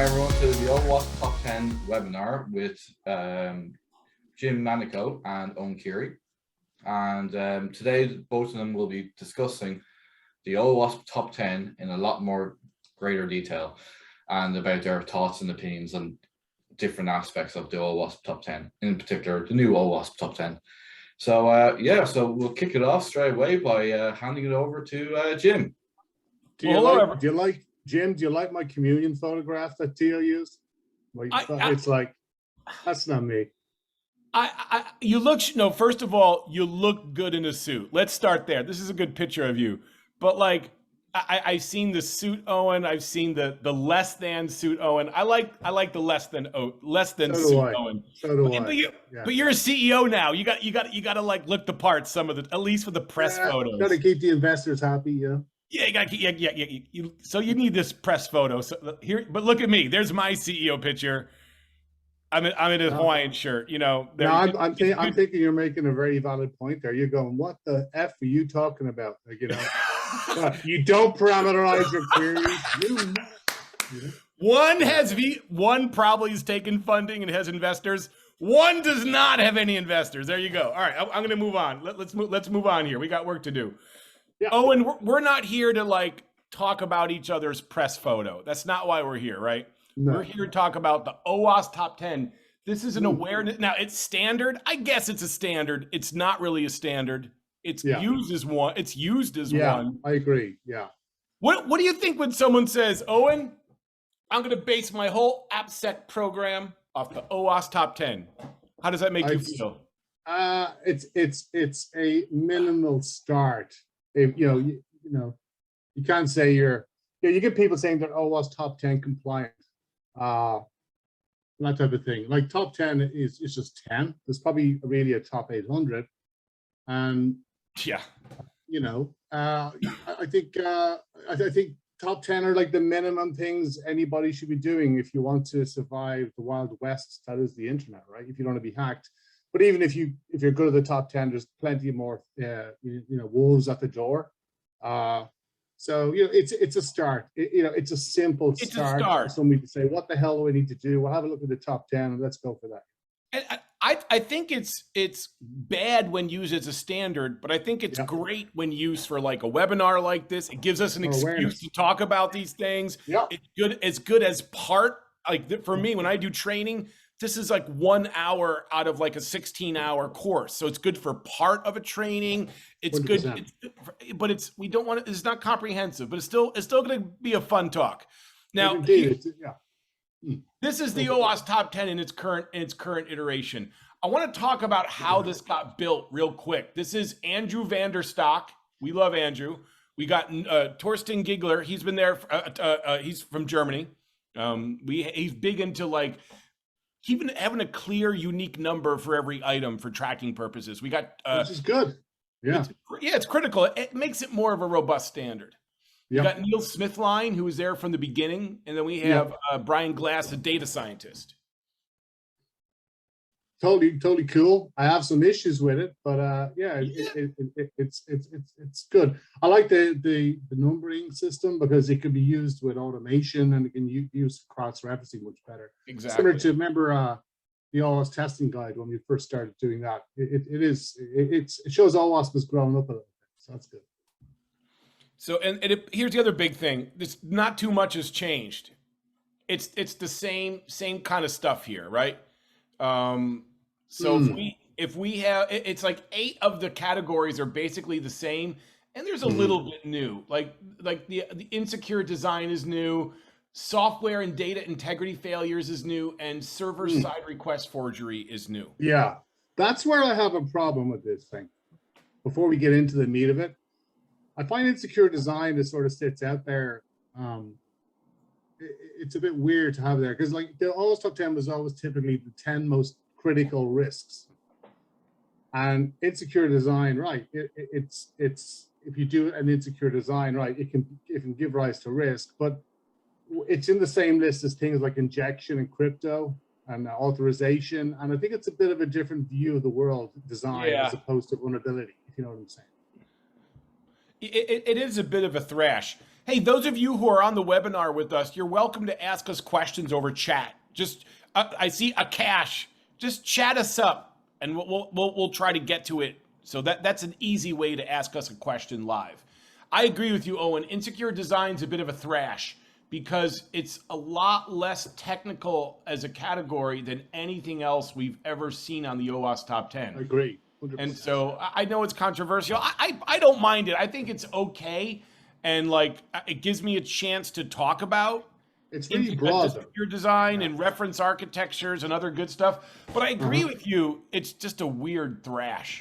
everyone to the OWASP Top 10 webinar with Jim Manico and Eoin Keary. And today, both of them will be discussing the OWASP Top 10 in a lot more greater detail and about their thoughts and opinions on different aspects of the OWASP Top 10, in particular, the new OWASP Top 10. So, so we'll kick it off straight away by handing it over to Jim. Jim, do you like my communion photograph that Theo used? It's like, that's not me. You look, no, first of all, you look good in a suit. Let's start there. This is a good picture of you. But like, I've seen the suit Eoin. I've seen the less than suit Eoin. I like the less than suit Eoin. So do I. But you're a CEO now. You got to like look the part some of the, at least for the press photos. Got to keep the investors happy, yeah. Yeah, you got so you need this press photo. So here, but look at me. There's my CEO picture. I'm in a Hawaiian shirt. You know. I'm thinking you're making a very valid point there. You're going, what the F are you talking about? Like, you know, you don't parameterize your queries. One probably has taken funding and has investors. One does not have any investors. There you go. All right, I'm going to move on. Let's move on here. We got work to do. Yeah. Eoin, we're not here to like talk about each other's press photo. That's not why we're here, right? No. We're here to talk about the OWASP Top 10. This is an awareness. Now, it's standard. I guess it's a standard. It's not really a standard. It's used as one. It's used as one. I agree. Yeah. What do you think when someone says, Eoin, I'm going to base my whole AppSec program off the OWASP Top 10? How does that make you feel? It's a minimal start. If you can't say you get people saying that OWASP Top 10 compliant, that type of thing. Like top 10 is just 10. There's probably really a top 800, and I think top 10 are like the minimum things anybody should be doing if you want to survive the Wild West. That is the internet, right? If you don't want to be hacked. But even if you're good at the top 10, there's plenty more wolves at the door. So it's a start. It's a simple start. For somebody to say, what the hell do I need to do? We'll have a look at the top 10 and let's go for that. And I think it's bad when used as a standard, but I think it's great when used for like a webinar like this. It gives us an excuse to talk about these things. Yeah. It's good as part, like for me, when I do training, this is like 1 hour out of like a 16-hour course. So it's good for part of a training. It's 100%. Good, but it's not comprehensive, but it's still going to be a fun talk. Now, this is the OWASP Top 10 in its current iteration. I want to talk about how this got built real quick. This is Andrew Vanderstock. We love Andrew. We got Torsten Giegler. He's been there. He's from Germany. He's big into like, even having a clear, unique number for every item for tracking purposes. We got which is good. Yeah. It's critical. It makes it more of a robust standard. We got Neil Smithline, who was there from the beginning, and then we have Brian Glass, a data scientist. Totally cool. I have some issues with it, but it's good. I like the numbering system because it can be used with automation and it can use cross-referencing much better. Exactly. Similar to remember the OWASP testing guide when we first started doing that. It shows OWASP has grown up a little bit, so that's good. So here's the other big thing. Not too much has changed. It's the same kind of stuff here, right? So if we have, it's like 8 of the categories are basically the same, and there's a little bit new. Like the insecure design is new, software and data integrity failures is new, and server-side request forgery is new. Yeah, that's where I have a problem with this thing. Before we get into the meat of it, I find insecure design that sort of sits out there. It's a bit weird to have there because like the OWASP Top 10 was always typically the 10 most critical risks, and insecure design, right? It's if you do an insecure design, right, it can give rise to risk, but it's in the same list as things like injection and crypto and authorization, and I think it's a bit of a different view of the world design as opposed to vulnerability, if you know what I'm saying. It is a bit of a thrash. Hey, those of you who are on the webinar with us, you're welcome to ask us questions over chat. Just, I see a cache. Just chat us up, and we'll try to get to it. So that's an easy way to ask us a question live. I agree with you, Eoin. Insecure design's a bit of a thrash because it's a lot less technical as a category than anything else we've ever seen on the OWASP Top 10. I agree. 100%. And so I know it's controversial. I don't mind it. I think it's okay. And like, it gives me a chance to talk about it's really broad your design and reference architectures and other good stuff. But I agree with you. It's just a weird thrash.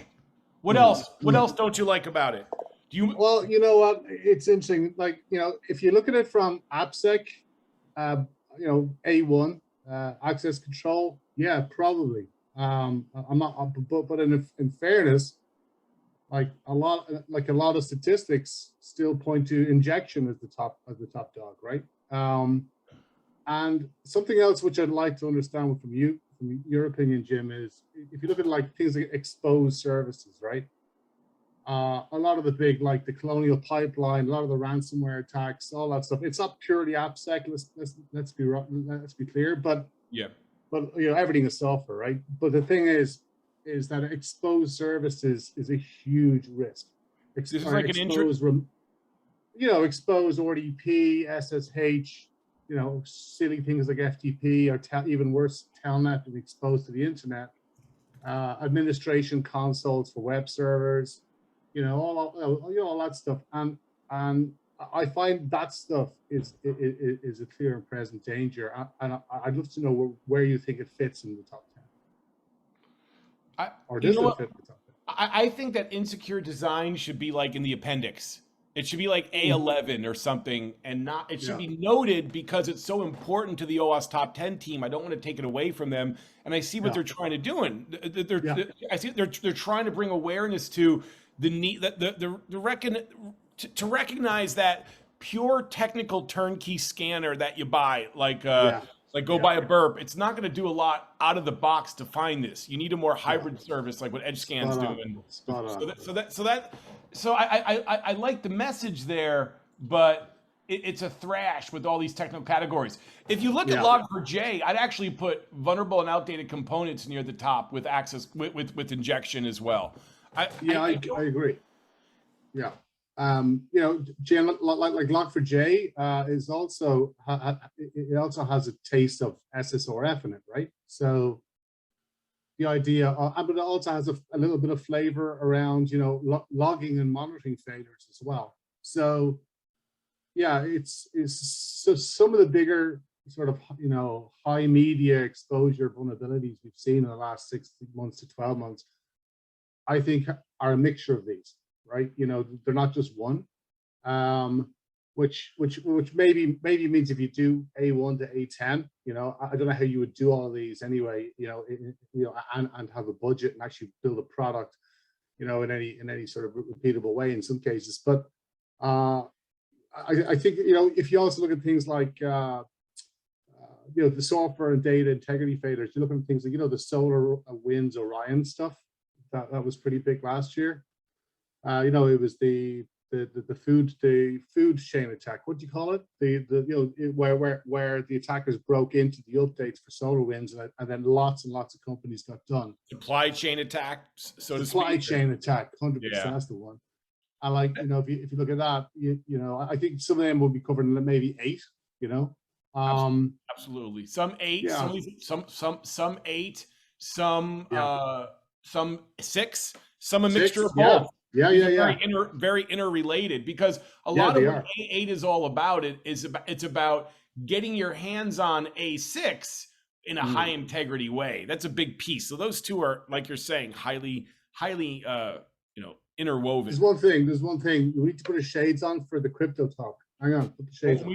What else? What else don't you like about it? Do you? Well, you know what? It's interesting. Like, you know, if you look at it from AppSec, you know, A1 access control, yeah, probably. I'm not, but in fairness, like a lot of statistics still point to injection as the top dog, right? And something else which I'd like to understand from your opinion, Jim, is if you look at like things like exposed services, right? A lot of the big, like the Colonial Pipeline, a lot of the ransomware attacks, all that stuff. It's not purely AppSec. Let's be clear, but yeah. But you know, everything is software, right? But the thing is that exposed services is a huge risk. This is like exposed RDP, SSH, you know, silly things like FTP, or even worse, Telnet being exposed to the internet. Administration consoles for web servers, you know, all that stuff, and I find that stuff is a clear and present danger, and I'd love to know where you think it fits in the top 10. Or does it fit in the top 10? I think that insecure design should be like in the appendix. It should be like A11 or something, and not. It should be noted because it's so important to the OWASP Top 10 team. I don't want to take it away from them, and I see what they're trying to do. I see they're trying to bring awareness to the need to recognize that pure technical turnkey scanner that you buy, like buy a burp, it's not going to do a lot out of the box to find this. You need a more hybrid service like what EdgeScan's doing. So I like the message there, but it's a thrash with all these technical categories. If you look at Log4j, I'd actually put vulnerable and outdated components near the top with access with injection as well. I agree. Yeah. You know, Jim, like Log4j is also it also has a taste of SSRF in it, right? So the idea, but it also has a little bit of flavor around, you know, logging and monitoring failures as well. So yeah, it's so some of the bigger sort of, you know, high media exposure vulnerabilities we've seen in the last 6 months to 12 months, I think are a mixture of these. Right, you know, they're not just one, which maybe means if you do A1 to A10, you know, I don't know how you would do all of these anyway, you know, and have a budget and actually build a product, you know, in any sort of repeatable way in some cases. But I think, you know, if you also look at things like you know, the software and data integrity failures, you look at things like, you know, the SolarWinds Orion stuff that was pretty big last year. You know, it was the food chain attack. What do you call it? You know, where the attackers broke into the updates for SolarWinds, and then lots and lots of companies got done. Supply chain attack, supply chain attack, 100%. That's the one. I like, you know, if you look at that, you know, I think some of them will be covered in maybe 8. You know, absolutely. Some 8, some 8, some 6, some a mixture of both. Very interrelated, because a lot of what A8 is all about it's about getting your hands on A6 in a high integrity way. That's a big piece. So those two are, like you're saying, highly you know, interwoven. There's one thing we need to put a shades on for the crypto talk. Hang on, put the shades on.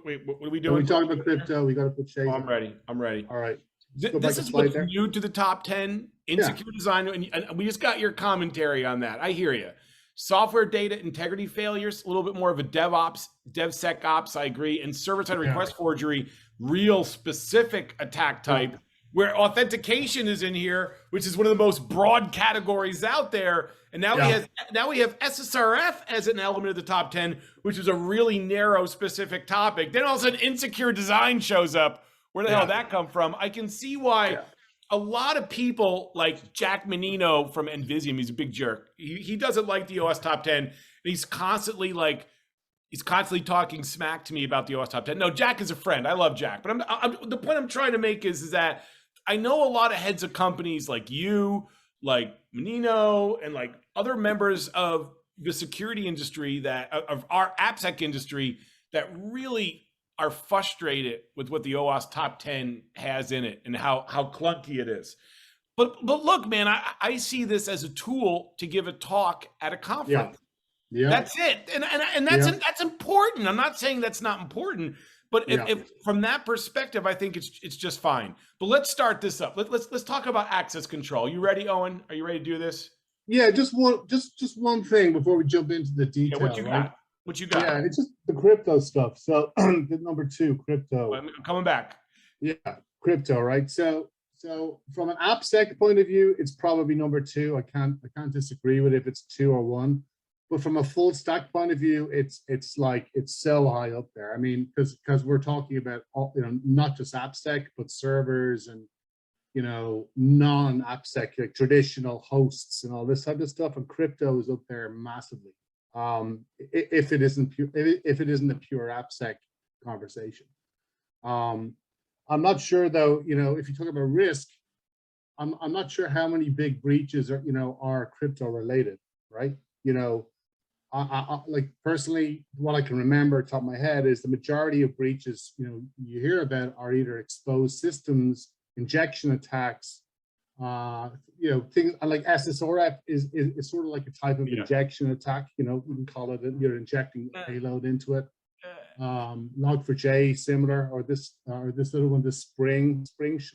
Wait, what are we doing? When we talk about crypto, we got to put shades on. I'm ready. All right. This is what's new to the top 10 insecure design, and we just got your commentary on that. I hear you. Software data integrity failures, a little bit more of a DevSecOps, I agree, and server-side request forgery, real specific attack type. where authentication is in here, which is one of the most broad categories out there. And now we have SSRF as an element of the top 10, which is a really narrow, specific topic. Then all of a sudden, insecure design shows up. Where the hell did that come from? I can see why a lot of people like Jack Menino from Envisium, he's a big jerk. He doesn't like the OWASP Top 10. And he's constantly talking smack to me about the OWASP Top 10. No, Jack is a friend. I love Jack. But the point I'm trying to make is that I know a lot of heads of companies like you, like Menino, and like other members of the security industry of our AppSec industry that really are frustrated with what the OWASP Top 10 has in it and how clunky it is. But look, man, I see this as a tool to give a talk at a conference. Yeah. That's it. And that's important. I'm not saying that's not important, but if from that perspective, I think it's just fine. But let's start this up. Let's talk about access control. You ready, Eoin? Are you ready to do this? Yeah, just one thing before we jump into the detail. What you got? What you got? Yeah, it's just the crypto stuff. So number 2, crypto. I'm coming back. Yeah, crypto, right? So from an AppSec point of view, it's probably number 2. I can't disagree with it if it's 2 or 1. But from a full stack point of view, it's so high up there. I mean, because we're talking about not just AppSec, but servers and non-AppSec, like traditional hosts and all this type of stuff. And crypto is up there massively. If it isn't a pure AppSec conversation. I'm not sure though, if you talk about risk, I'm not sure how many big breaches are crypto related, right? I like personally, what I can remember top of my head is the majority of breaches, you hear about are either exposed systems, injection attacks, things like SSRF is sort of like a type of injection attack. You can call it, you're injecting payload into it. Log4j similar, or this other one, this spring,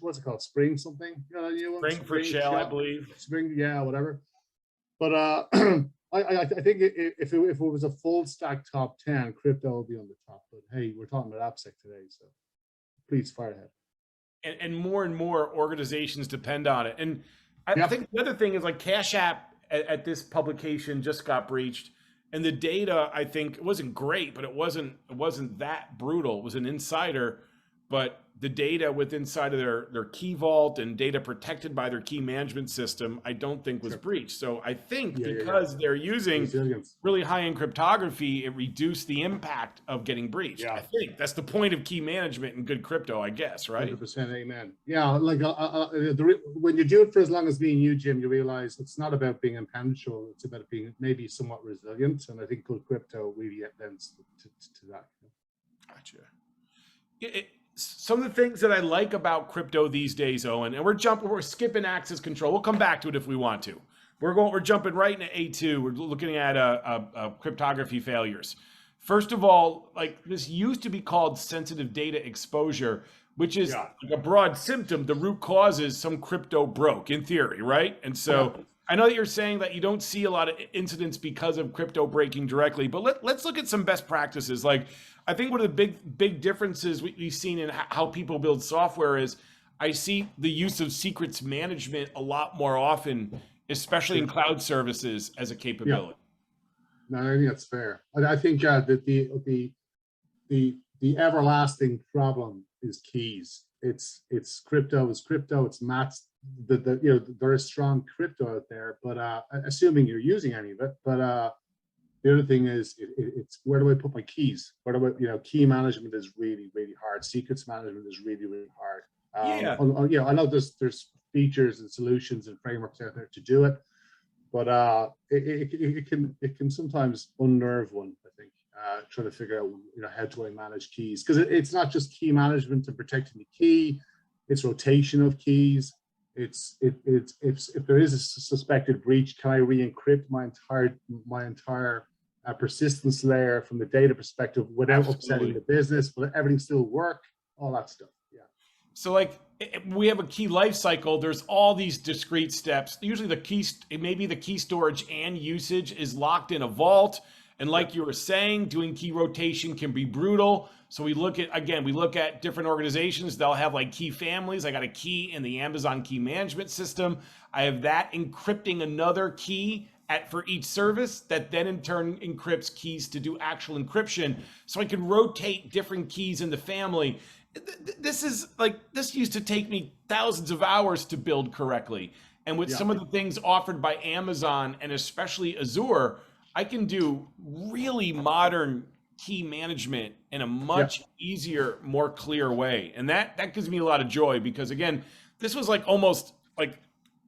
what's it called? Spring something? Spring for shell, I believe. Spring, whatever. But I think if it was a full stack top 10, crypto will be on the top. But hey, we're talking about AppSec today, so please fire ahead. And more organizations depend on it. And I think the other thing is like Cash App at this publication just got breached. And the data, I think, it wasn't great, but it wasn't that brutal. It was an insider, but the data inside of their key vault and data protected by their key management system, I don't think was breached. So I think because they're using really high-end cryptography, it reduced the impact of getting breached. I think that's the point of key management in good crypto, I guess, right? 100%, amen. Yeah, like when you do it for as long as me and you, Jim, you realize it's not about being impenetrable. It's about being maybe somewhat resilient. And I think good crypto really lends to that. Gotcha. Some of the things that I like about crypto these days, Eoin, and we're skipping access control. We'll come back to it if we want to. We're jumping right into A2. We're looking at cryptography failures. First of all, like this used to be called sensitive data exposure, which is like a broad symptom. The root cause is some crypto broke in theory, right? And so I know that you're saying that you don't see a lot of incidents because of crypto breaking directly, but let's look at some best practices. Like I think one of the big differences we've seen in how people build software is I see the use of secrets management a lot more often, especially in cloud services as a capability. No, I think that's fair. I think that the everlasting problem is keys. It's crypto. It's mats. There is strong crypto out there, but assuming you're using any of it. But the other thing is, it's where do I put my keys? Where do I, key management is really, really hard. Secrets management is really, really hard. I know there's features and solutions and frameworks out there to do it, but it can sometimes unnerve one. I think trying to figure out how do I manage keys, because it's not just key management and protecting the key, it's rotation of keys. It's if there is a suspected breach, can I re-encrypt my entire persistence layer from the data perspective without upsetting the business? Will everything still work? All that stuff. Yeah. So like we have a key life cycle. There's all these discrete steps. Usually the key storage and usage is locked in a vault. And like you were saying, doing key rotation can be brutal. So we look at different organizations. They'll have like key families. I got a key in the Amazon key management system. I have that encrypting another key for each service that then in turn encrypts keys to do actual encryption. So I can rotate different keys in the family. This used to take me thousands of hours to build correctly. And with some of the things offered by Amazon and especially Azure, I can do really modern key management in a much easier, more clear way. And that gives me a lot of joy because again, this was like almost like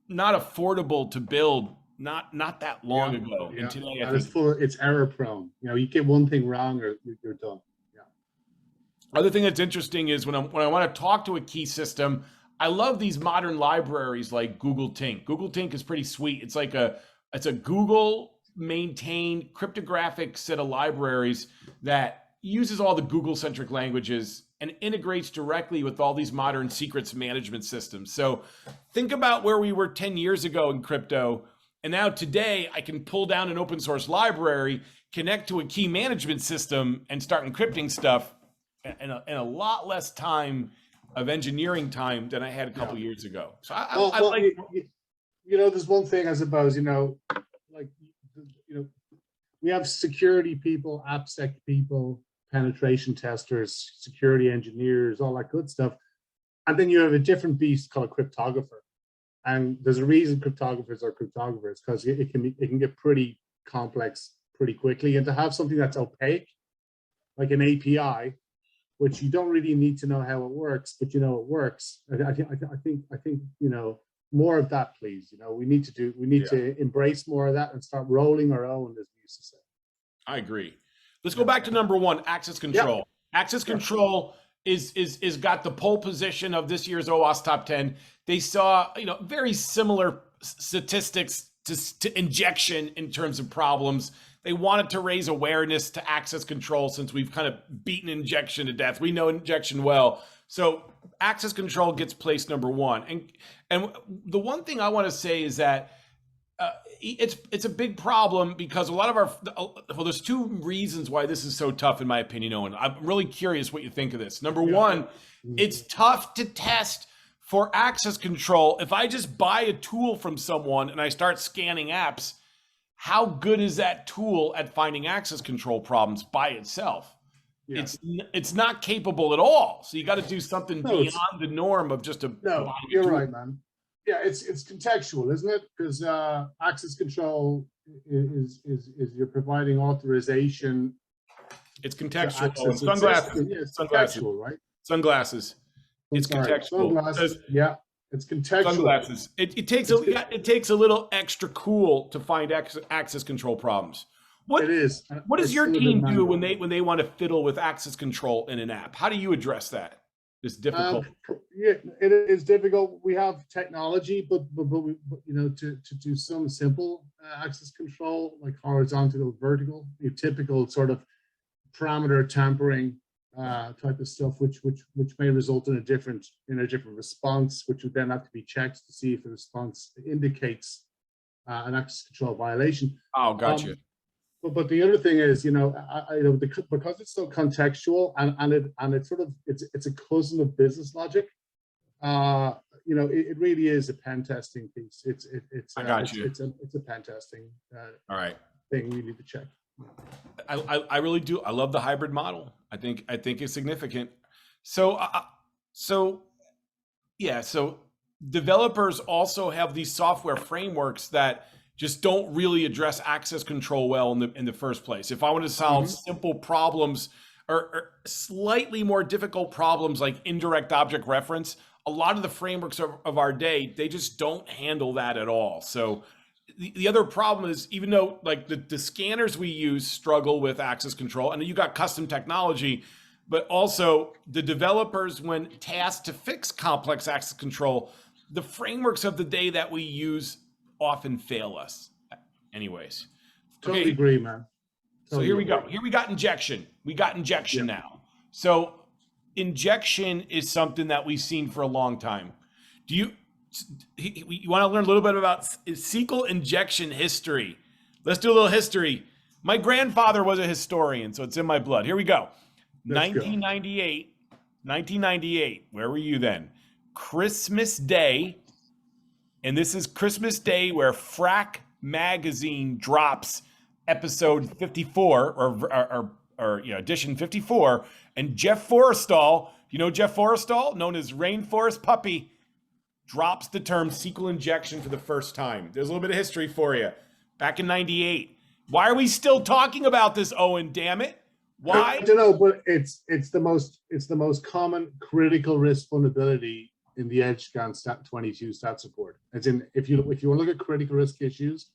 not affordable to build not that long ago. And today I think it's error prone. You know, you get one thing wrong or you're done. Other thing that's interesting is when I want to talk to a key system, I love these modern libraries like Google Tink. Google Tink is pretty sweet. It's a Google maintained cryptographic set of libraries that uses all the Google centric languages and integrates directly with all these modern secrets management systems. So think about where we were 10 years ago in crypto. And now today I can pull down an open source library, connect to a key management system and start encrypting stuff in a lot less time of engineering time than I had a couple years ago. So I like, you know, there's one thing I suppose, we have security people, AppSec people, penetration testers, security engineers, all that good stuff. And then you have a different beast called a cryptographer. And there's a reason cryptographers are cryptographers, because it can get pretty complex pretty quickly. And to have something that's opaque, like an API, which you don't really need to know how it works, but you know it works. I think more of that, please. We need to embrace more of that and start rolling our own, as we used to say. I agree. Let's go back to number one, access control. Yep. Access control is got the pole position of this year's OWASP Top 10. They saw very similar statistics to injection in terms of problems. They wanted to raise awareness to access control since we've kind of beaten injection to death. We know injection well. So access control gets placed number one. And the one thing I want to say is that it's a big problem because a lot of there's two reasons why this is so tough, in my opinion, Eoin. I'm really curious what you think of this. Number one, it's tough to test for access control. If I just buy a tool from someone and I start scanning apps, how good is that tool at finding access control problems by itself? Yeah. It's not capable at all. So you got to do something beyond the norm of just a. No, you're right, man. Yeah, it's contextual, isn't it? Because access control is you're providing authorization. It's contextual. Sunglasses. Yeah, it's contextual, right? Sunglasses. It's contextual. Sunglasses. Yeah. It's contextual. Sunglasses. It takes a little extra cool to find access control problems. What does your team do when they want to fiddle with access control in an app? How do you address that? It's difficult. Yeah, it is difficult. We have technology, but we, to do some simple access control like horizontal or vertical, your typical sort of parameter tampering type of stuff, which may result in a different response, which would then have to be checked to see if the response indicates an access control violation. Oh, gotcha. But the other thing is, because it's so contextual and it's a cousin of business logic. It really is a pen testing piece. It's a pen testing. All right. Thing we need to check. I really do. I love the hybrid model. I think it's significant. So developers also have these software frameworks that just don't really address access control well in the first place. If I want to solve simple problems or slightly more difficult problems like indirect object reference, a lot of the frameworks of our day, they just don't handle that at all. So the other problem is, even though like the scanners we use struggle with access control, and you got custom technology, but also the developers, when tasked to fix complex access control, the frameworks of the day that we use often fail us. Anyways. Totally agree, man. So here we go. Here we got injection. We got injection now. So injection is something that we've seen for a long time. You want to learn a little bit about SQL injection history? Let's do a little history. My grandfather was a historian, so it's in my blood. Here we go. 1998. Where were you then? Christmas Day. And this is Christmas Day where Frack Magazine drops episode 54 or edition 54. And Jeff Forrestal, you know Jeff Forrestal, known as Rainforest Puppy, drops the term SQL injection for the first time. There's a little bit of history for you. Back in 98. Why are we still talking about this, Owen? Damn it. Why? I don't know, but it's the most common critical risk vulnerability in the Edge Scan 22 stats report. As in, if you want to look at critical risk issues,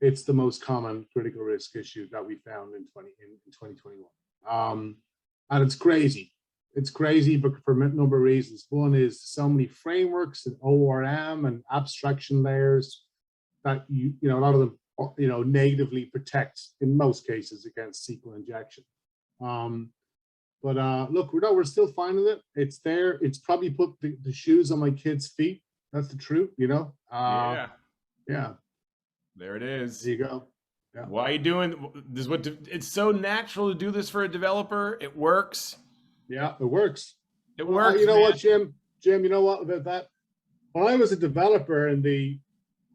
it's the most common critical risk issue that we found in 2021. And it's crazy. It's crazy, but for a number of reasons. One is so many frameworks and ORM and abstraction layers that a lot of them negatively protect in most cases against SQL injection. But look, we're still finding it. It's there. It's probably put the shoes on my kids' feet. That's the truth, Yeah. There it is. There you go. Yeah. Why are you doing this? It's so natural to do this for a developer. It works. Yeah, it works. It works. You know what, Jim? Jim, you know what about that? When I was a developer in the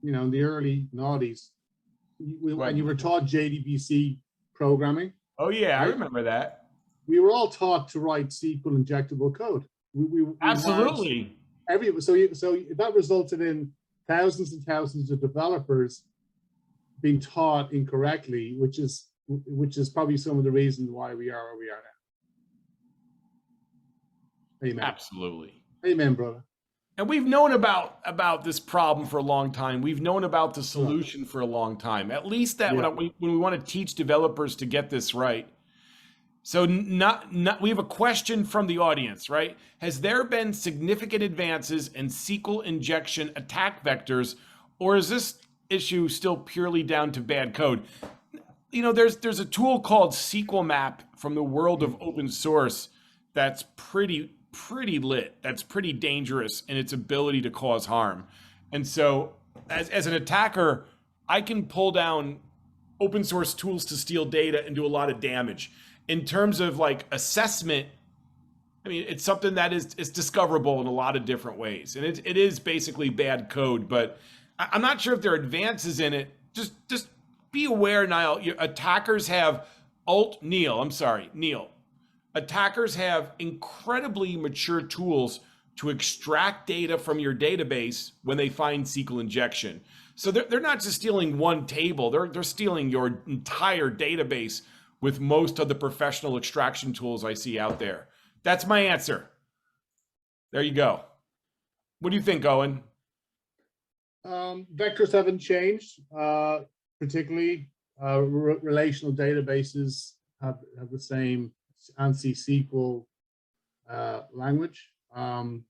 early noughties, when you were taught JDBC programming. Oh yeah, right? I remember that. We were all taught to write SQL injectable code. We absolutely. So that resulted in thousands and thousands of developers being taught incorrectly, which is probably some of the reasons why we are where we are now. Amen. Absolutely. Amen, brother. And we've known about this problem for a long time. We've known about the solution for a long time. At least that when we want to teach developers to get this right. So we have a question from the audience, right? Has there been significant advances in SQL injection attack vectors, or is this issue still purely down to bad code? There's a tool called SQL Map from the world of open source that's pretty lit. That's pretty dangerous in its ability to cause harm. And so as an attacker, I can pull down open source tools to steal data and do a lot of damage. In terms of like assessment, I mean, it's something that is discoverable in a lot of different ways. And it is basically bad code, but I'm not sure if there are advances in it. Just be aware, Niall, attackers have Neil. Attackers have incredibly mature tools to extract data from your database when they find SQL injection. So they're not just stealing one table, they're stealing your entire database with most of the professional extraction tools I see out there. That's my answer. There you go. What do you think, Owen? Vectors haven't changed, particularly relational databases have the same ANSI SQL language. But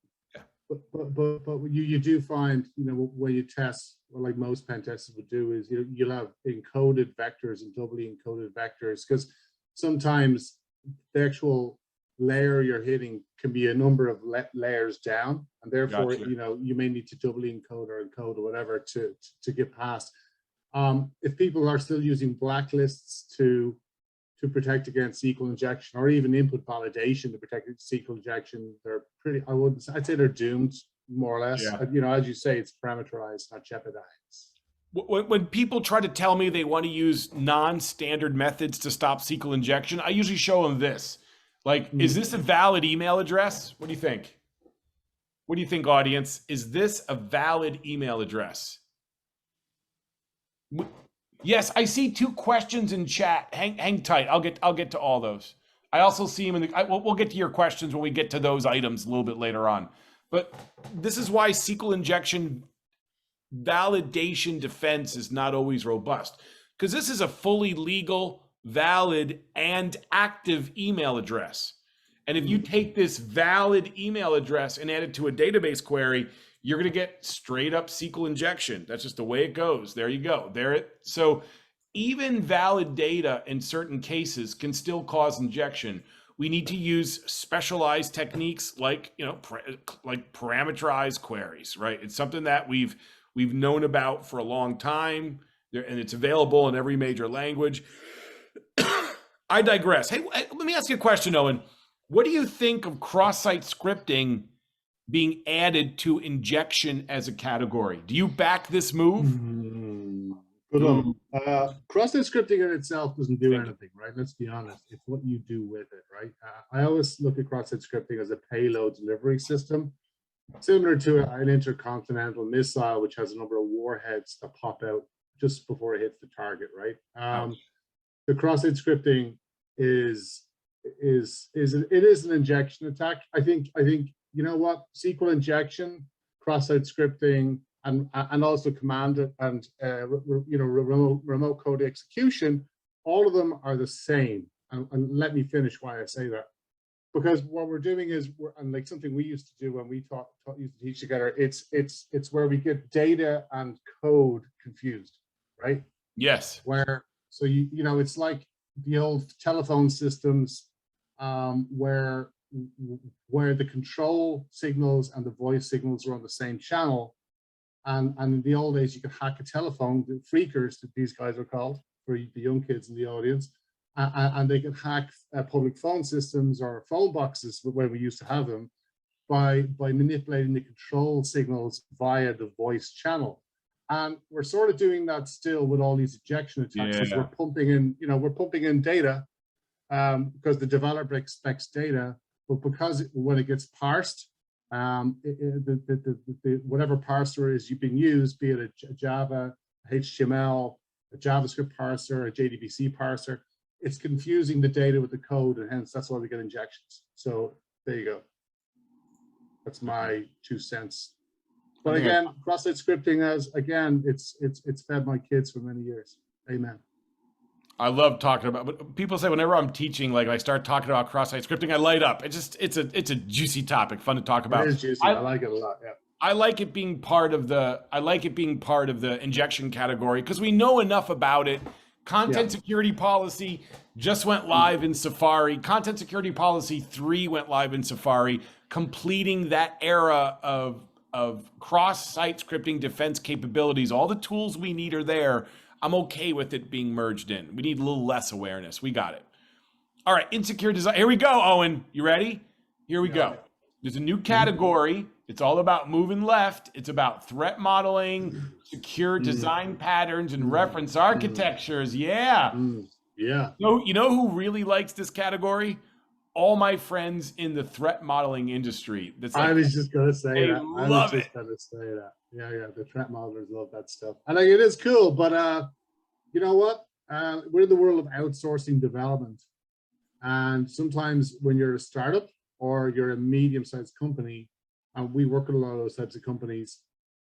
you do find, when you test, like most pen testers would do, is you'll have encoded vectors and doubly encoded vectors, because sometimes the actual layer you're hitting can be a number of layers down, and therefore you may need to doubly encode or whatever to get past. If people are still using blacklists to protect against SQL injection, or even input validation to protect SQL injection, they're I'd say they're doomed, more or less. Yeah. As you say, it's parameterized, not jeopardized. When people try to tell me they want to use non-standard methods to stop SQL injection, I usually show them this. Like, is this a valid email address? What do you think? What do you think, audience? Is this a valid email address? Yes, I see 2 questions in chat. Hang tight. I'll get to all those. I also see them we'll get to your questions when we get to those items a little bit later on. But this is why SQL injection validation defense is not always robust, because this is a fully legal, valid, and active email address. And if you take this valid email address and add it to a database query, you're going to get straight up SQL injection. That's just the way it goes. There you go. So even valid data in certain cases can still cause injection. We need to use specialized techniques like parameterized queries, right? It's something that we've known about for a long time, and it's available in every major language. I digress. Hey, let me ask you a question, Eoin. What do you think of cross-site scripting being added to injection as a category? Do you back this move? Good one. Cross-site scripting in itself doesn't do anything, right? Let's be honest. It's what you do with it, right? I always look at cross-site scripting as a payload delivery system, similar to an intercontinental missile, which has a number of warheads that pop out just before it hits the target, right? The cross-site scripting is an injection attack. I think you know what, SQL injection, cross-site scripting, and also command and remote code execution, all of them are the same. And let me finish why I say that. Because what we're doing is, and like something we used to do when we used to teach together, it's where we get data and code confused, right? Yes. So you know, it's like the old telephone systems, where the control signals and the voice signals are on the same channel. And in the old days, you could hack a telephone, the freakers that these guys are called, for the young kids in the audience, and they could hack public phone systems or phone boxes where we used to have them by manipulating the control signals via the voice channel. And we're sort of doing that still with all these injection attacks. We're pumping in data because the developer expects data, but because when it gets parsed, whatever parser is being used, be it a Java, HTML, a JavaScript parser, a JDBC parser, it's confusing the data with the code, and hence that's why we get injections. So there you go. That's my 2 cents. But again, cross-site scripting it's fed my kids for many years. Amen. I love talking about, but people say whenever I'm teaching, like I start talking about cross-site scripting, I light up. It's a juicy topic, fun to talk about. It is juicy. I like it a lot. Yeah. I like it being part of the injection category because we know enough about it. Content security policy just went live in Safari. Content security policy 3 went live in Safari, completing that era of cross-site scripting defense capabilities. All the tools we need are there. I'm okay with it being merged in. We need a little less awareness. We got it. All right, insecure design. Here we go, Eoin. You ready? Here we go. There's a new category. It's all about moving left. It's about threat modeling, secure design patterns, and reference architectures. Yeah. Yeah. You know who really likes this category? All my friends in the threat modeling industry. I was just going to say that. Yeah, the threat modelers love that stuff. And it is cool, but you know what? We're in the world of outsourcing development. And sometimes when you're a startup or you're a medium-sized company, and we work with a lot of those types of companies,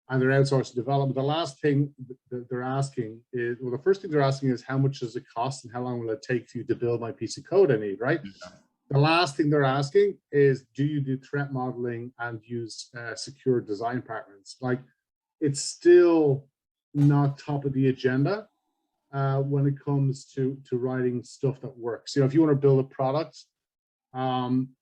and they're outsourcing development, the last thing that they're asking is, well, the first thing they're asking is how much does it cost and how long will it take for you to build my piece of code I need, right? Yeah. The last thing they're asking is, do you do threat modeling and use secure design patterns? Like, it's still not top of the agenda when it comes to writing stuff that works. You know, if you want to build a product,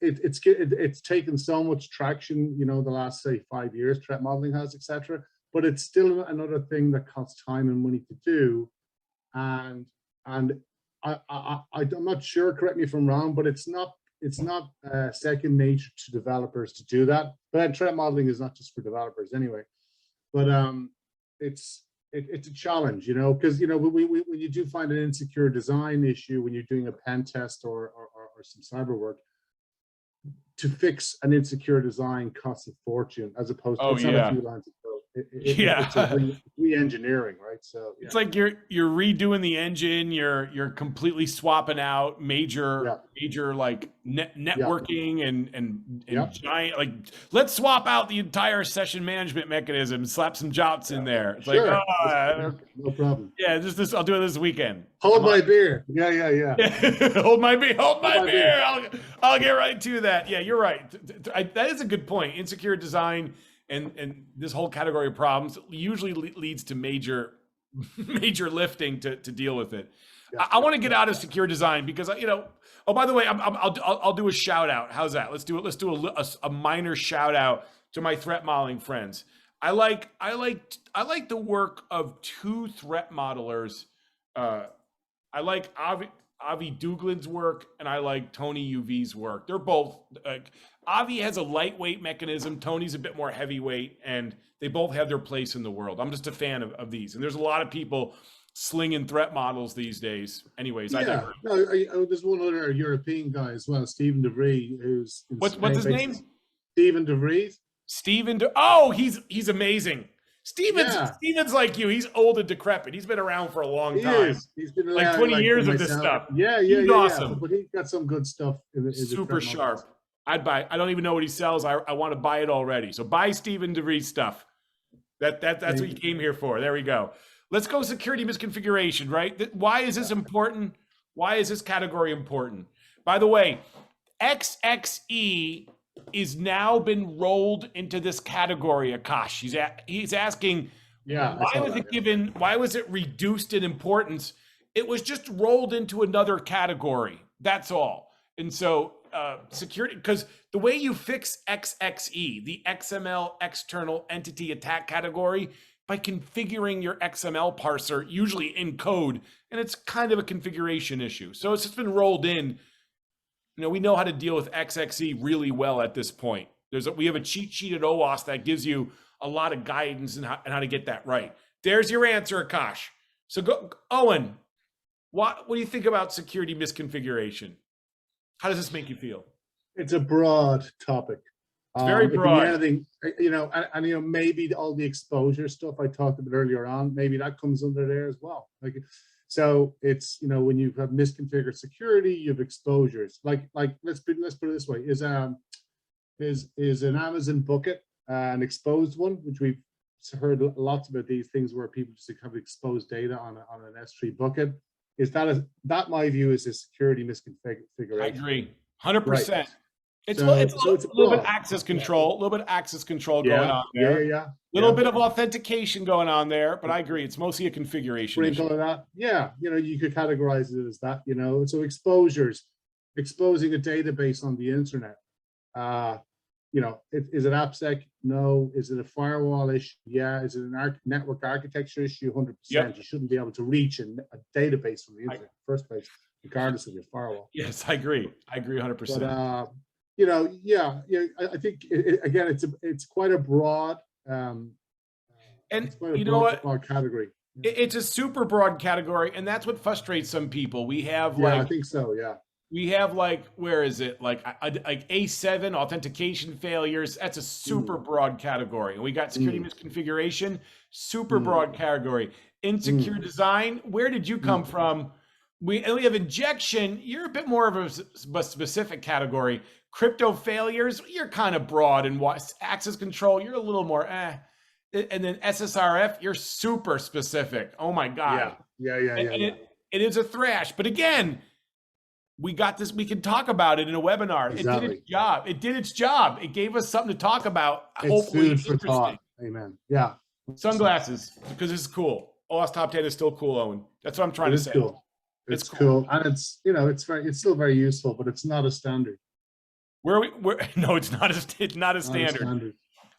it's taken so much traction, you know, the last, say, 5 years, threat modeling has, etc. But it's still another thing that costs time and money to do. And I'm not sure, correct me if I'm wrong, but it's not second nature to developers to do that. But threat modeling is not just for developers anyway. But it's a challenge, you know, because, you know, when you do find an insecure design issue when you're doing a pen test or some cyber work, to fix an insecure design costs a fortune, as opposed to a few lines of code. It's a re-engineering, right? So it's like you're redoing the engine. You're completely swapping out major like networking and giant, like, let's swap out the entire session management mechanism, slap some jobs in there. It's like, no problem. Yeah, just this. I'll do it this weekend. Hold my beer. Yeah. Hold my beer. I'll get right to that. Yeah, you're right. That is a good point. Insecure design and this whole category of problems usually leads to major lifting to deal with it. Yeah. I want to get out of secure design because, you know. Oh, by the way, I'll do a shout out. How's that? Let's do it. Let's do a minor shout out to my threat modeling friends. I like the work of 2 threat modelers. I like Avi Duglin's work, and I like Tony UV's work. They're both Avi has a lightweight mechanism. Tony's a bit more heavyweight, and they both have their place in the world. I'm just a fan of these, and there's a lot of people slinging threat models these days. Anyways, yeah, there's one other European guy as well, Stephen DeVries, who's what's his name? Stephen DeVries. Oh, he's amazing. Steven's like you. He's old and decrepit. He's been around for a long time. He's been like 20 years of this stuff. He's awesome. But he got some good stuff. Super sharp. I'd buy. I don't even know what he sells. I want to buy it already. So buy Stephen DeVries stuff. That's what you came here for. There we go. Let's go security misconfiguration, right? Why is this important? Why is this category important? By the way, XXE is now been rolled into this category, Akash. He's asking, why was it reduced in importance? It was just rolled into another category. That's all. And so security, because the way you fix XXE, the XML external entity attack category, by configuring your XML parser, usually in code, and it's kind of a configuration issue. So it's just been rolled in. We know how to deal with XXE really well at this point. We have a cheat sheet at OWASP that gives you a lot of guidance on how to get that right. There's your answer, Akash. So go, Eoin, what do you think about security misconfiguration? How does this make you feel? It's a broad topic. It's very broad. Anything, and maybe all the exposure stuff I talked about earlier on, maybe that comes under there as well. So it's, when you have misconfigured security, you have exposures. Like let's put it this way: is an Amazon bucket an exposed one, which we've heard lots about these things where people just have exposed data on an S3 bucket. Is that my view is a security misconfiguration? I agree, 100%. Right. It's a little bit of access control, going on there. A little bit of authentication going on there, but I agree, it's mostly a configuration issue. That. Yeah, you could categorize it as that, So exposures, exposing a database on the internet. Is it AppSec? No. Is it a firewall issue? Yeah. Is it a network architecture issue? 100%. Yep. You shouldn't be able to reach a database from the internet in the first place, regardless of your firewall. Yes, I agree. 100%. But, I think again, it's quite a broad, broad category. It's a super broad category, and that's what frustrates some people. We have I think so. Yeah. We have where is it? Like A7 authentication failures. That's a super broad category. And we got security misconfiguration, super broad category. Insecure design. Where did you come from? We have injection. You're a bit more of a specific category. Crypto failures, you're kind of broad, and access control, you're a little more And then SSRF, you're super specific. Oh my God. Yeah. It is a thrash. But again, we got this. We can talk about it in a webinar. Exactly. It did its job. It gave us something to talk about. Hopefully, it's food for thought. Amen. Yeah. Sunglasses, because this is cool. OWASP Top 10 is still cool, Eoin. That's what I'm trying to say. Cool. It's cool, and it's it's still very useful, but it's not a standard. No, it's not a standard.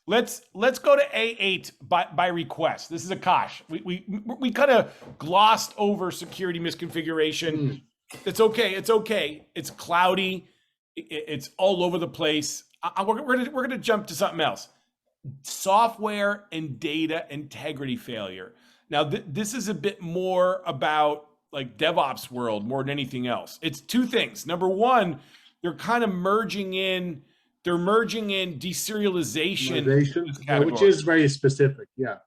Let's go to A8 by request. This is Akash. We kind of glossed over security misconfiguration. It's okay. It's cloudy. It's all over the place. We're gonna jump to something else. Software and data integrity failure. Now this is a bit more about like DevOps world more than anything else. It's two things. Number one, they're kind of merging in deserialization, which is very specific. Yeah.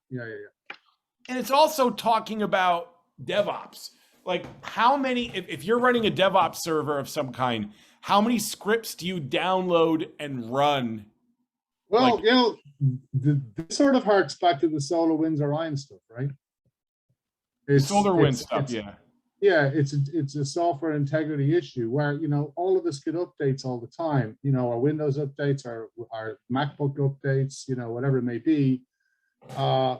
And it's also talking about DevOps. Like how many, if you're running a DevOps server of some kind, how many scripts do you download and run? Well, this sort of harks back to the SolarWinds Orion stuff, right? SolarWinds stuff, yeah. Yeah, it's a software integrity issue where, all of us get updates all the time, our Windows updates, our MacBook updates, whatever it may be, and a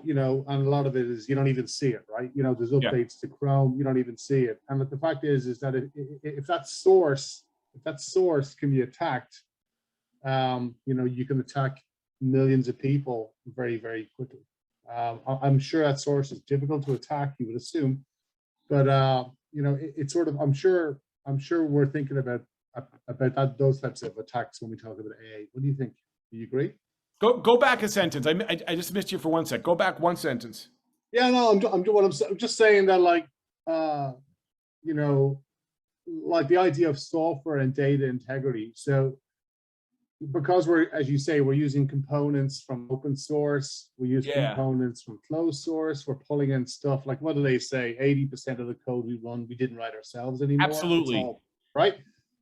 lot of it is you don't even see it, right? There's updates to Chrome, you don't even see it. And the fact is that if that source can be attacked, you can attack millions of people very, very quickly. I'm sure that source is difficult to attack, you would assume. But it's sort of, I'm sure I'm sure we're thinking about those types of attacks when we talk about AA. What do you think? Do you agree? Go back a sentence. I just missed you for 1 sec. Go back one sentence. Yeah, no, I'm just saying that, like, you know, like the idea of software and data integrity. So because we're, as you say, we're using components from open source, we use components from closed source, we're pulling in stuff like, what do they say? 80% of the code we run, we didn't write ourselves anymore. Absolutely. All, right?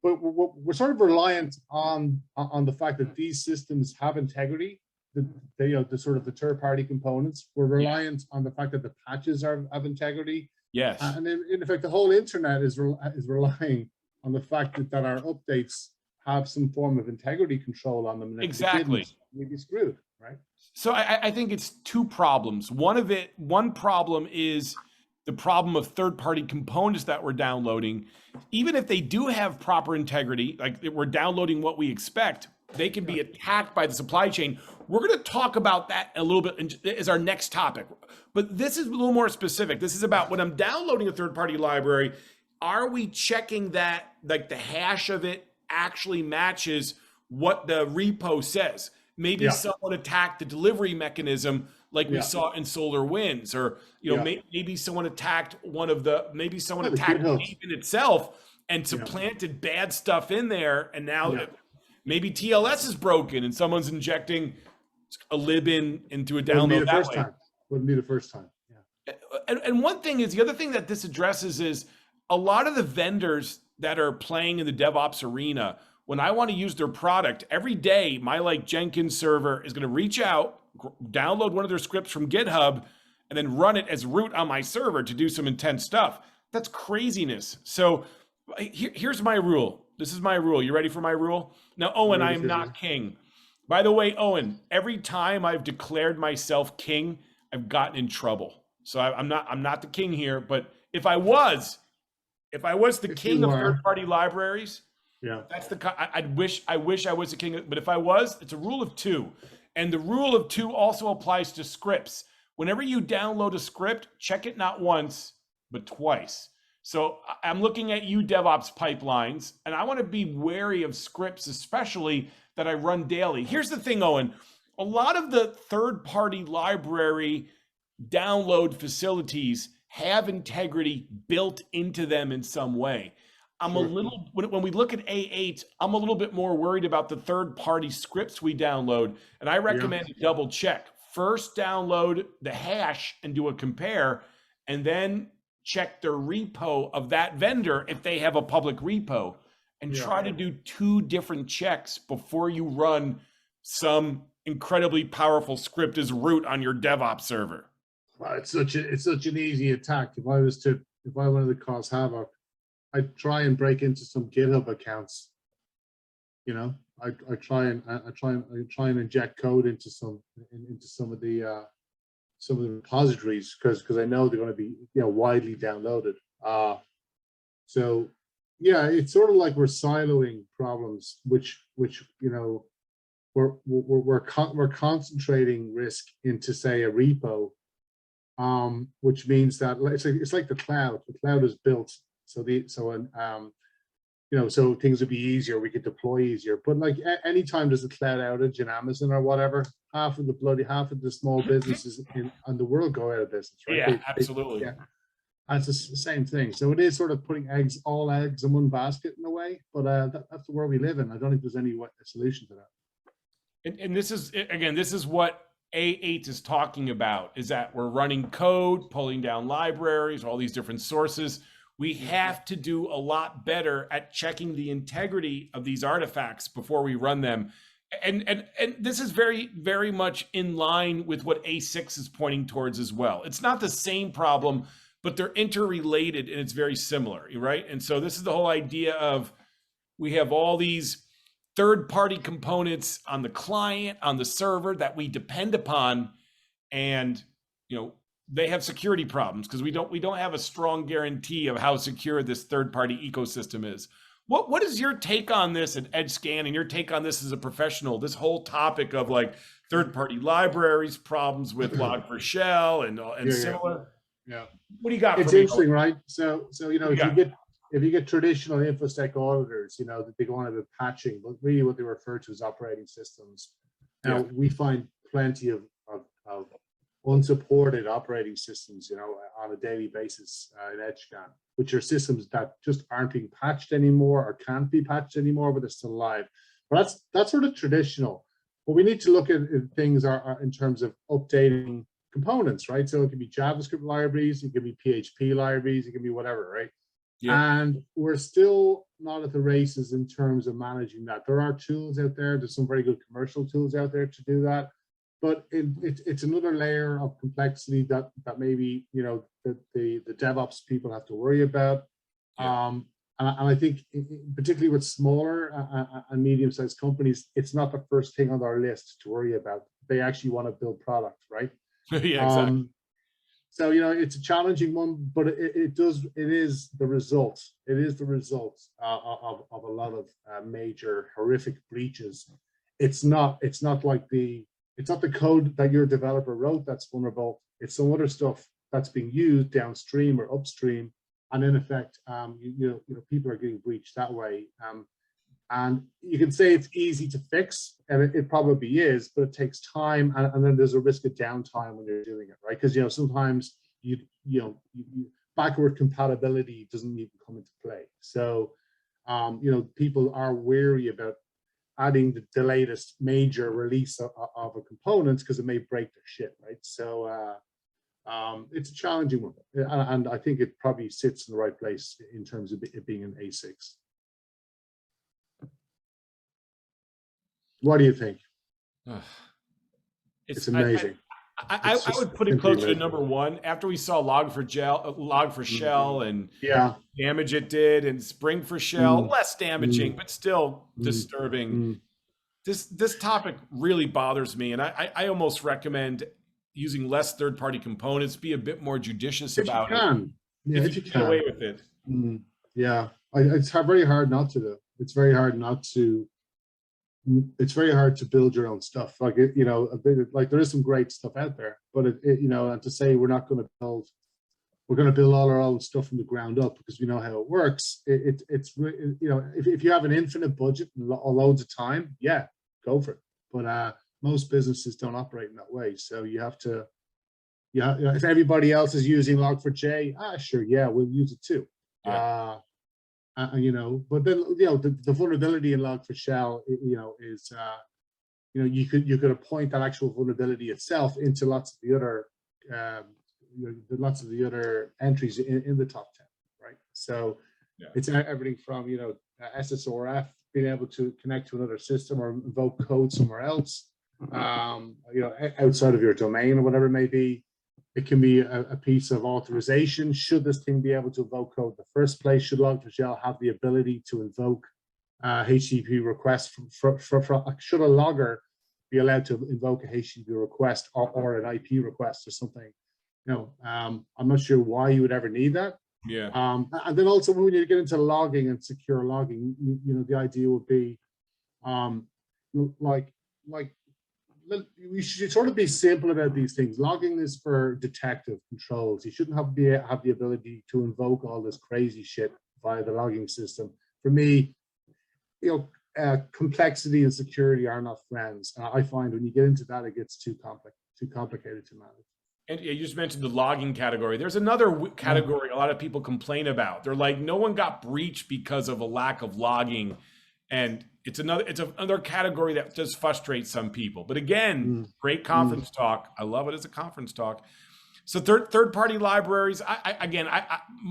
But we're sort of reliant on the fact that these systems have integrity. The sort of the third-party components. We're reliant on the fact that the patches have integrity. Yes. And in effect, the whole internet is relying on the fact that our updates have some form of integrity control on them. And exactly. We'd be screwed, right? So I think it's two problems. One problem is the problem of third-party components that we're downloading. Even if they do have proper integrity, like we're downloading what we expect, they can be attacked by the supply chain. We're going to talk about that a little bit as our next topic. But this is a little more specific. This is about when I'm downloading a third-party library, are we checking that, like, the hash of it actually matches what the repo says? Maybe someone attacked the delivery mechanism like we saw in SolarWinds, or maybe someone attacked maybe someone attacked Maven itself and supplanted bad stuff in there, and now maybe TLS is broken and someone's injecting a lib into a download that way. Wouldn't be the first time. Yeah. And one thing is, the other thing that this addresses is a lot of the vendors that are playing in the DevOps arena, when I want to use their product, every day my Jenkins server is going to reach out, download one of their scripts from GitHub, and then run it as root on my server to do some intense stuff. That's craziness. So here's my rule. This is my rule. You ready for my rule? Now, Owen, I am not king. By the way, Owen, every time I've declared myself king, I've gotten in trouble. So I'm not the king here, but if I was the king of third-party libraries, that's I wish I was the king. But if I was, it's a rule of two. And the rule of two also applies to scripts. Whenever you download a script, check it not once, but twice. So I'm looking at you DevOps pipelines, and I want to be wary of scripts, especially that I run daily. Here's the thing, Owen. A lot of the third-party library download facilities have integrity built into them in some way. When we look at A8, I'm a little bit more worried about the third-party scripts we download, and I recommend a double check. First, download the hash and do a compare, and then check their repo of that vendor if they have a public repo, and try to do two different checks before you run some incredibly powerful script as root on your DevOps server. Well, it's such an easy attack. If I wanted to cause havoc, I'd try and break into some GitHub accounts. I try and inject code into some of the repositories because I know they're going to be widely downloaded. So yeah, it's sort of like we're siloing problems, which we're concentrating risk into, say, a repo, which means that it's like the cloud. The cloud is built so things would be easier. We could deploy easier. But like anytime there's a cloud outage in Amazon or whatever, half of the small businesses in the world go out of business, right? Yeah, absolutely. It's the same thing. So it is sort of putting all eggs in one basket in a way, but that's the world we live in. I don't think there's any solution to that. And this is what A8 is talking about, is that we're running code, pulling down libraries, all these different sources. We have to do a lot better at checking the integrity of these artifacts before we run them. And this is very, very much in line with what A6 is pointing towards as well. It's not the same problem, but they're interrelated and it's very similar, right? And so this is the whole idea of, we have all these third-party components on the client, on the server that we depend upon, and they have security problems because we don't have a strong guarantee of how secure this third-party ecosystem is. What is your take on this at EdgeScan, and your take on this as a professional? This whole topic of like third-party libraries, problems with Log4Shell and similar. Yeah. What do you got? It's interesting, right? So if if you get traditional InfoSec auditors, you know, that they go on about patching, but really what they refer to as operating systems. Now we find plenty of unsupported operating systems, you know, on a daily basis in EdgeScan, which are systems that just aren't being patched anymore or can't be patched anymore, but they're still alive. But that's sort of traditional. What we need to look at things are in terms of updating components, right? So it can be JavaScript libraries, it can be PHP libraries, it can be whatever, right? Yeah. And we're still not at the races in terms of managing that. There are tools out there. There's some very good commercial tools out there to do that. But it's another layer of complexity that maybe, you know, the DevOps people have to worry about. Yeah. And I think particularly with smaller and medium-sized companies, it's not the first thing on our list to worry about. They actually want to build product, right? Yeah, exactly. So, you know, it's a challenging one, but it is the result. It is the result of a lot of major horrific breaches. It's not like it's not the code that your developer wrote that's vulnerable. It's some other stuff that's being used downstream or upstream, and in effect, you know, people are getting breached that way. And you can say it's easy to fix, and it probably is, but it takes time, and then there's a risk of downtime when you're doing it, right? Because, you know, sometimes you know backward compatibility doesn't even come into play. So, you know, people are wary about adding the latest major release of a component because it may break their shit, right? So it's a challenging one, and I think it probably sits in the right place in terms of it being an A6. What do you think? It's amazing. I would put it closer to number one. After we saw Log4Shell and damage it did, and Spring4Shell, less damaging, but still disturbing. This topic really bothers me, and I almost recommend using less third-party components. Be a bit more judicious about it. Yeah, if you can get away with it. Yeah, it's very hard not to do. It's very hard not to. It's very hard to build your own stuff. Like, you know, like there is some great stuff out there, but you know, and to say we're going to build all our own stuff from the ground up because we know how it works. It's you know, if you have an infinite budget and loads of time, yeah, go for it. But most businesses don't operate in that way. So you have to, if everybody else is using Log4j, sure, yeah, we'll use it too. Yeah. You know, but then, you know, the vulnerability in Log4Shell, you know, is, you know, you could appoint that actual vulnerability itself into lots of the other, you know, lots of the other entries in the top 10, right? So it's everything from, you know, SSRF, being able to connect to another system or invoke code somewhere else, you know, outside of your domain or whatever it may be. It can be a piece of authorization. Should this thing be able to invoke code in the first place? Should Log4Shell have the ability to invoke HTTP requests should a logger be allowed to invoke a HTTP request or an IP request or something? You know, I'm not sure why you would ever need that. Yeah. And then also when you get into logging and secure logging, you know, the idea would be like we should sort of be simple about these things. Logging is for detective controls. You shouldn't have the ability to invoke all this crazy shit via the logging system. For me, you know, complexity and security are not friends. I find when you get into that, it gets too complicated to manage. And you just mentioned the logging category. There's another category a lot of people complain about. They're like, no one got breached because of a lack of logging. And it's another category that does frustrate some people. But again, great conference talk. I love it as a conference talk. So third-party libraries,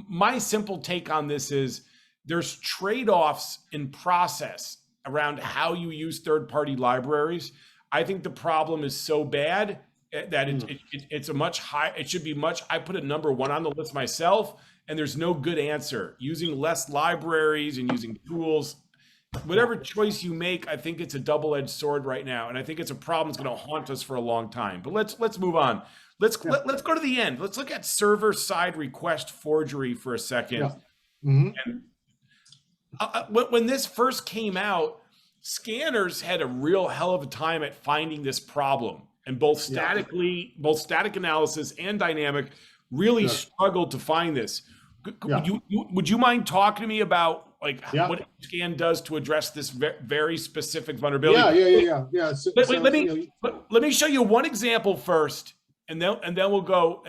my simple take on this is there's trade-offs in process around how you use third-party libraries. I think the problem is so bad that it's a much high, it should be much, I put it number one on the list myself, and there's no good answer. Using less libraries and using tools, whatever choice you make, I think it's a double-edged sword right now, and I think it's a problem that's going to haunt us for a long time. But let's move on. Let's go to the end. Let's look at server-side request forgery for a second. And when this first came out, scanners had a real hell of a time at finding this problem, and both static analysis and dynamic really struggled to find this. Yeah. Would you mind talking to me about like Yeah. what scan does to address this very specific vulnerability? Yeah. Let me show you one example first, and then we'll go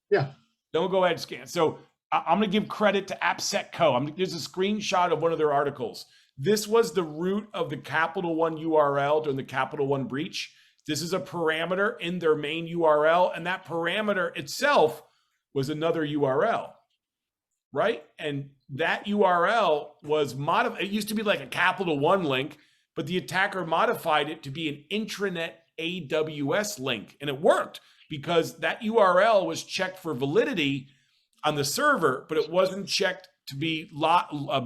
yeah. Then we'll go ahead and scan. So I'm going to give credit to AppSecCo. There's a screenshot of one of their articles. This was the root of the Capital One URL during the Capital One breach. This is a parameter in their main URL, and that parameter itself was another URL, right? And that URL was modified. It used to be like a Capital One link, but the attacker modified it to be an intranet AWS link, and it worked because that URL was checked for validity on the server, but it wasn't checked to be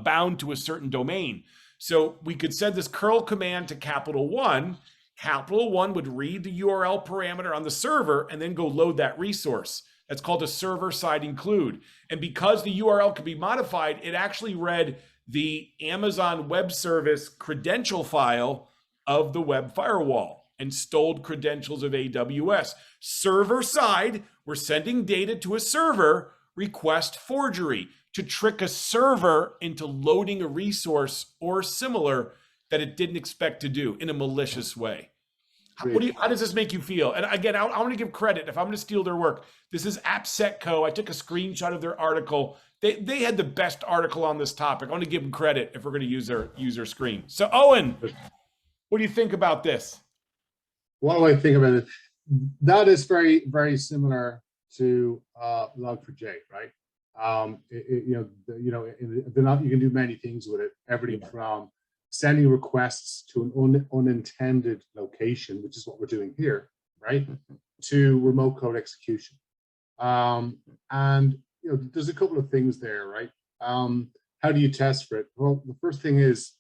bound to a certain domain. So we could send this curl command to Capital One. Capital One would read the URL parameter on the server and then go load that resource. That's called a server-side include. And because the URL could be modified, it actually read the Amazon Web Service credential file of the web firewall and stole credentials of AWS. Server-side, we're sending data to a server, request forgery, to trick a server into loading a resource or similar that it didn't expect to do in a malicious way. How does this make you feel? And again, I want to give credit. If I'm going to steal their work, this is AppSecCo. I took a screenshot of their article. They had the best article on this topic. I want to give them credit if we're going to use their screen. So Eoin, what do you think about this? What do I think about it? That is very, very similar to Log4j, right? You can do many things with it. Everything from sending requests to an unintended location, which is what we're doing here, right? To remote code execution. And there's a couple of things there, right? How do you test for it? Well, the first thing is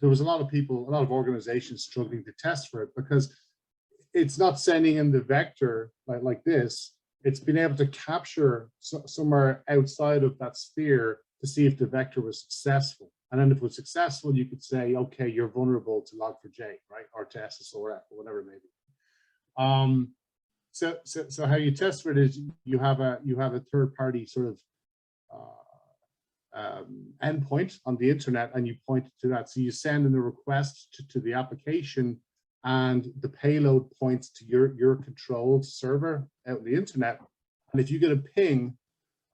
there was a lot of organizations struggling to test for it because it's not sending in the vector like this. It's been able to capture somewhere outside of that sphere to see if the vector was successful. And then if it was successful, you could say, okay, you're vulnerable to Log4j, right? Or to SSRF or whatever it may be. So how you test for it is you have a third party sort of endpoint on the internet and you point to that. So you send in the request to the application and the payload points to your controlled server out on the internet. And if you get a ping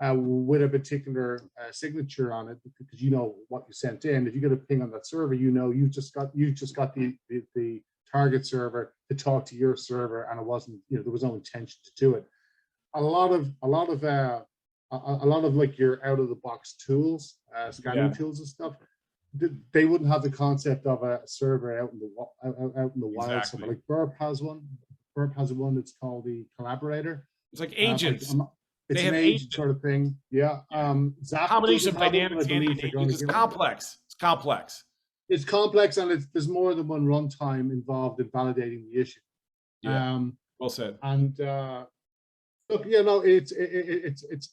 with a particular signature on it, because you know what you sent in, if you get a ping on that server, you know you just got the target server to talk to your server, and it wasn't, there was no intention to do it. A lot of like your out of the box tools, scanning tools and stuff, they wouldn't have the concept of a server out in the wild. Exactly. Somewhere. Like Burp has one. Burp has one that's called the Collaborator. It's like agents. It's an agent sort of thing. Yeah. Combination of dynamics and agents. It's complex. It's complex. It's complex, and there's more than one runtime involved in validating the issue. Yeah. Well said. And look,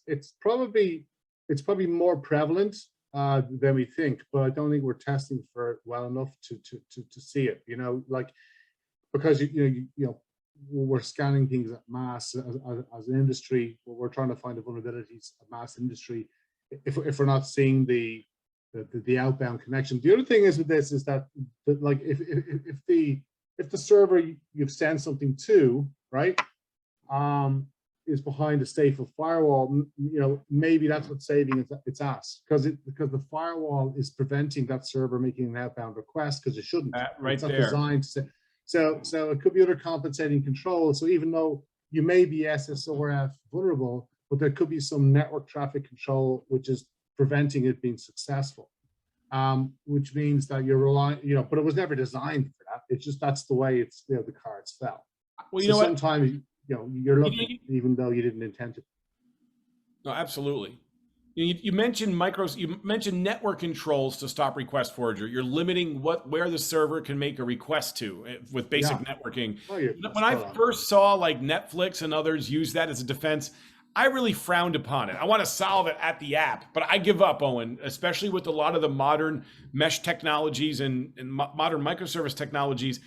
it's probably more prevalent than we think, but I don't think we're testing for it well enough to see it. Because we're scanning things at mass as an industry. We're trying to find the vulnerabilities at mass industry. If we're not seeing the outbound connection, the other thing is with this is that like if the server you've sent something to, right, is behind a stateful firewall, maybe that's what's saving its ass, because the firewall is preventing that server making an outbound request because it shouldn't. Right it's not there. Designed to. So it could be other compensating controls. So even though you may be SSRF vulnerable, but there could be some network traffic control which is preventing it being successful, which means that you're relying, but it was never designed for that. It's just that's the way it's the cards fell. Well, so sometimes you're looking even though you didn't intend to. No, absolutely. You mentioned you mentioned network controls to stop request forgery. You're limiting where the server can make a request to with basic networking. When I first saw like Netflix and others use that as a defense, I really frowned upon it. I want to solve it at the app, but I give up, Eoin, especially with a lot of the modern mesh technologies and modern microservice technologies.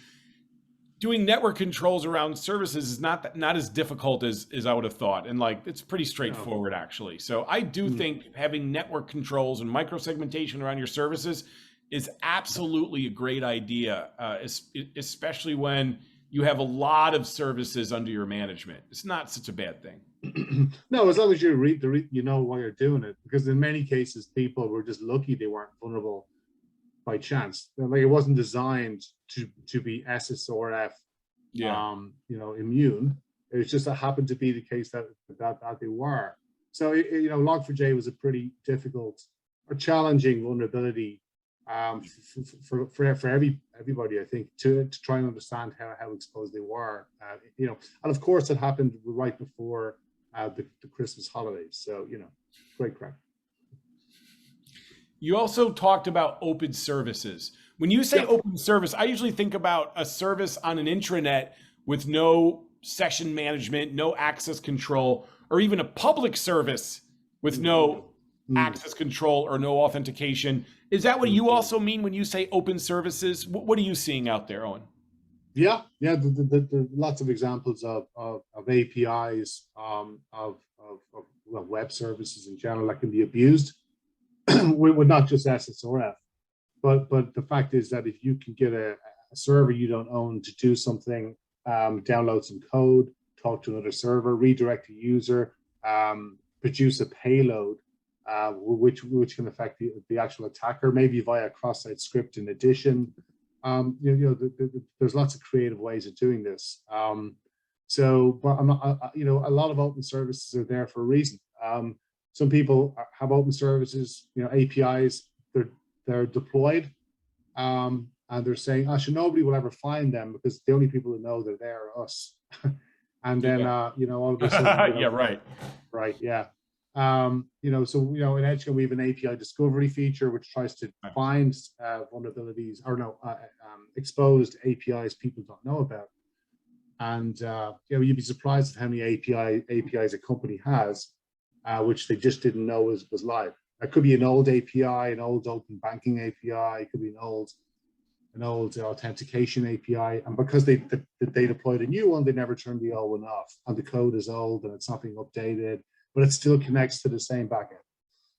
doing network controls around services is not as difficult as I would have thought. And like, it's pretty straightforward actually. So I do think having network controls and microsegmentation around your services is absolutely a great idea, especially when you have a lot of services under your management. It's not such a bad thing. No, as long as you know why you're doing it, because in many cases, people were just lucky they weren't vulnerable by chance. Like, it wasn't designed to be SSRF, immune. It was just that happened to be the case that they were. So, Log4j was a pretty difficult or challenging vulnerability for everybody, I think, to try and understand how exposed they were. And of course, it happened right before the Christmas holidays. So, great crack. You also talked about open services. When you say open service, I usually think about a service on an intranet with no session management, no access control, or even a public service with no access control or no authentication. Is that what you also mean when you say open services? What are you seeing out there, Eoin? Yeah. The lots of examples of APIs, of web services in general that can be abused. With not just SSRF, but the fact is that if you can get a server you don't own to do something, download some code, talk to another server, redirect a user, produce a payload, which can affect the actual attacker, maybe via cross-site script in addition. There's lots of creative ways of doing this. But I'm not, a lot of open services are there for a reason. Some people have open services, APIs, they're deployed, and they're saying, actually, nobody will ever find them because the only people who know they're there are us. And then, all of a sudden, right. So, in Edgecombe, we have an API discovery feature, which tries to find vulnerabilities exposed APIs people don't know about. And, you'd be surprised at how many APIs a company has, which they just didn't know was live. It could be an old API, an old open banking API. It could be an old authentication API. And because they deployed a new one, they never turned the old one off. And the code is old and it's not being updated, but it still connects to the same backend.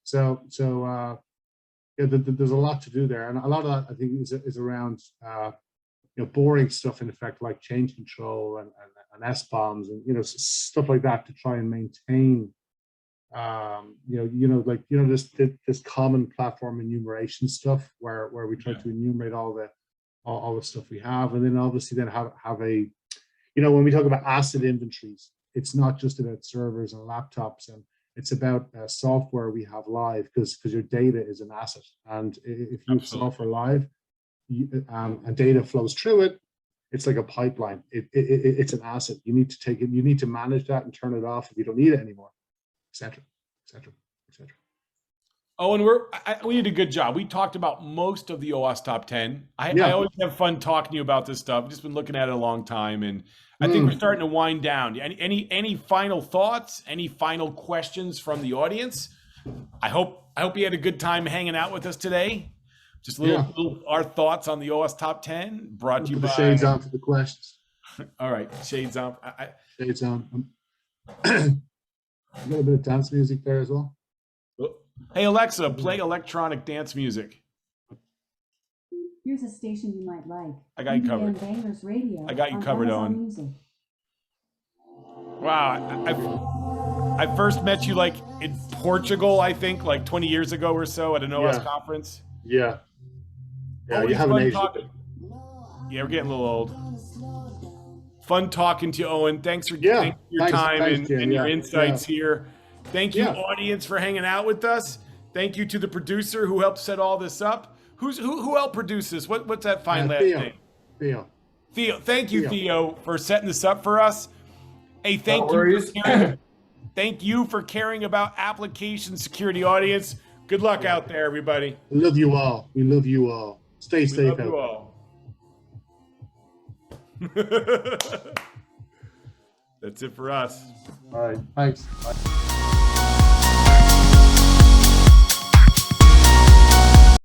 So there's a lot to do there. And a lot of that, I think, is around boring stuff, in effect, like change control and SBOMs and stuff like that to try and maintain this common platform enumeration stuff where we try to enumerate all the stuff we have, and then obviously have a, when we talk about asset inventories, it's not just about servers and laptops, and it's about software we have live, because your data is an asset, and if you have software live and data flows through it, it's like a pipeline. It's an asset. You need to take it. You need to manage that and turn it off if you don't need it anymore, etc. Oh, and we did a good job. We talked about most of the OWASP Top 10. I always have fun talking to you about this stuff. I've just been looking at it a long time, and I think we're starting to wind down. Any final thoughts? Any final questions from the audience? I hope you had a good time hanging out with us today. Just little our thoughts on the OWASP Top 10 brought to you by shades on for the questions. All right, shades on. Shades on. You got a bit of dance music there as well. Hey Alexa, play electronic dance music. Here's a station you might like. I got you covered. Bangers Radio. I got you covered, Eoin. Wow, I first met you like in Portugal, I think, like 20 years ago or so at an OWASP conference. Yeah. Yeah, you have an age. Yeah, we're getting a little old. Fun talking to you, Eoin. Thanks for your time and your insights here. Thank you, audience, for hanging out with us. Thank you to the producer who helped set all this up. Who helped produce this? What's that fine last name? Theo. Thank you, Theo, for setting this up for us. Hey, thank you for caring about application security, audience. Good luck out there, everybody. We love you all. We love you all. Stay safe. We love you all. That's it for us. All right. Thanks. Bye.